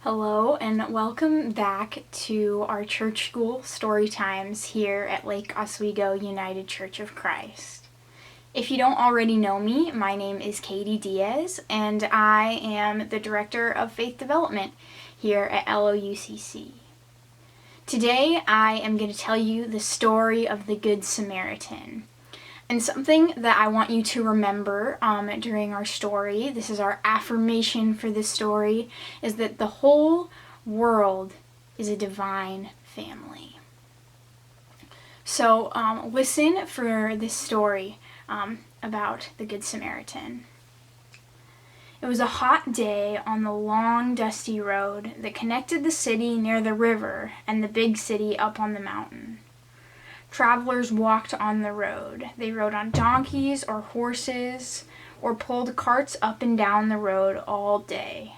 Hello and welcome back to our church school story times here at Lake Oswego United Church of Christ. If you don't already know me, my name is Katie Diaz and I am the Director of Faith Development here at LOUCC. Today I am going to tell you the story of the Good Samaritan. And something that I want you to remember during our story, this is our affirmation for this story, is that the whole world is a divine family. So listen for this story about the Good Samaritan. It was a hot day on the long, dusty road that connected the city near the river and the big city up on the mountain. Travelers walked on the road. They rode on donkeys or horses or pulled carts up and down the road all day.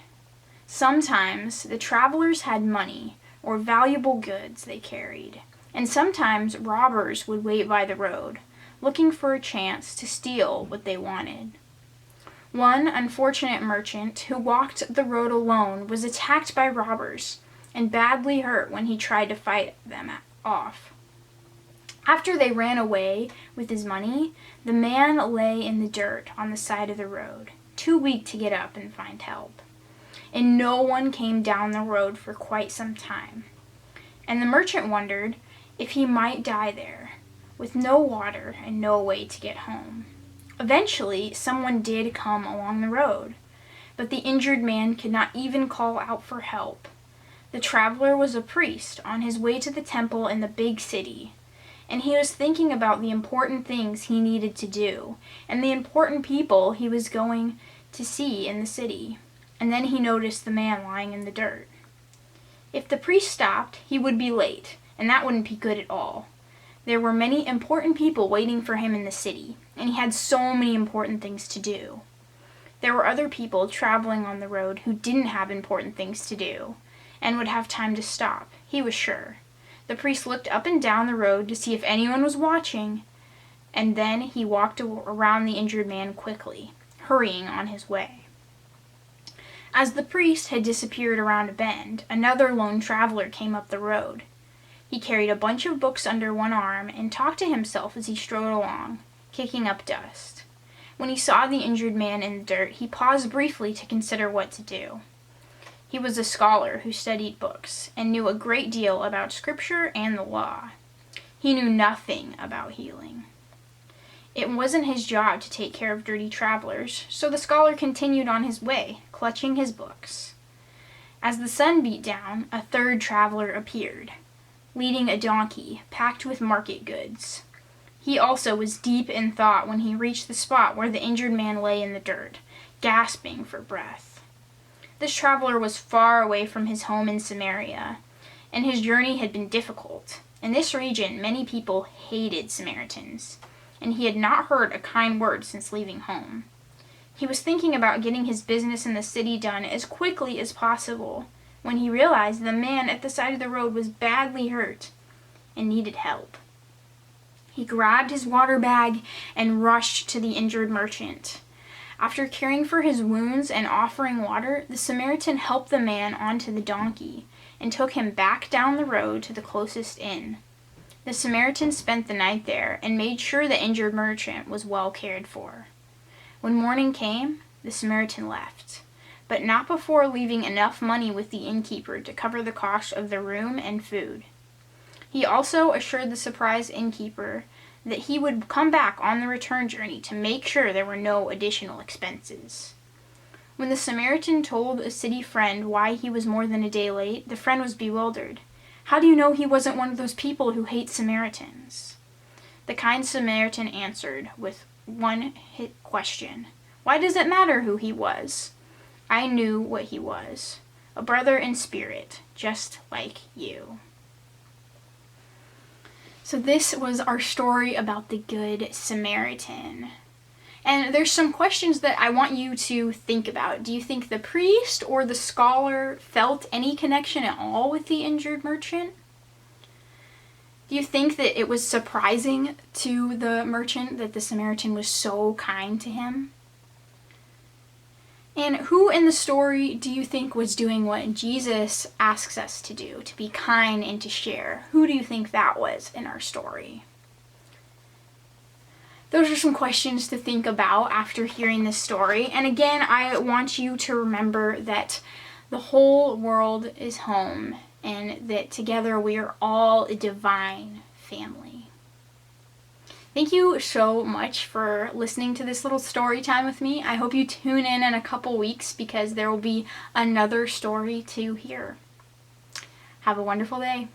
Sometimes the travelers had money or valuable goods they carried, and sometimes robbers would wait by the road, looking for a chance to steal what they wanted. One unfortunate merchant who walked the road alone was attacked by robbers and badly hurt when he tried to fight them off. After they ran away with his money, the man lay in the dirt on the side of the road, too weak to get up and find help. And no one came down the road for quite some time. And the merchant wondered if he might die there, with no water and no way to get home. Eventually, someone did come along the road, but the injured man could not even call out for help. The traveler was a priest on his way to the temple in the big city, and he was thinking about the important things he needed to do and the important people he was going to see in the city. And then he noticed the man lying in the dirt. If the priest stopped, he would be late, and that wouldn't be good at all. There were many important people waiting for him in the city, and he had so many important things to do. There were other people traveling on the road who didn't have important things to do and would have time to stop, he was sure. The priest looked up and down the road to see if anyone was watching, and then he walked around the injured man quickly, hurrying on his way. As the priest had disappeared around a bend, another lone traveler came up the road. He carried a bunch of books under one arm and talked to himself as he strode along, kicking up dust. When he saw the injured man in the dirt, he paused briefly to consider what to do. He was a scholar who studied books and knew a great deal about scripture and the law. He knew nothing about healing. It wasn't his job to take care of dirty travelers, so the scholar continued on his way, clutching his books. As the sun beat down, a third traveler appeared, leading a donkey packed with market goods. He also was deep in thought when he reached the spot where the injured man lay in the dirt, gasping for breath. This traveler was far away from his home in Samaria, and his journey had been difficult. In this region, many people hated Samaritans, and he had not heard a kind word since leaving home. He was thinking about getting his business in the city done as quickly as possible when he realized the man at the side of the road was badly hurt and needed help. He grabbed his water bag and rushed to the injured merchant. After caring for his wounds and offering water, the Samaritan helped the man onto the donkey and took him back down the road to the closest inn. The Samaritan spent the night there and made sure the injured merchant was well cared for. When morning came, the Samaritan left, but not before leaving enough money with the innkeeper to cover the cost of the room and food. He also assured the surprised innkeeper that he would come back on the return journey to make sure there were no additional expenses. When the Samaritan told a city friend why he was more than a day late, the friend was bewildered. How do you know he wasn't one of those people who hate Samaritans? The kind Samaritan answered with one question. Why does it matter who he was? I knew what he was. A brother in spirit, just like you. So this was our story about the Good Samaritan. And there's some questions that I want you to think about. Do you think the priest or the scholar felt any connection at all with the injured merchant? Do you think that it was surprising to the merchant that the Samaritan was so kind to him? And who in the story do you think was doing what Jesus asks us to do, to be kind and to share? Who do you think that was in our story? Those are some questions to think about after hearing this story. And again, I want you to remember that the whole world is home and that together we are all a divine family. Thank you so much for listening to this little story time with me. I hope you tune in a couple weeks because there will be another story to hear. Have a wonderful day.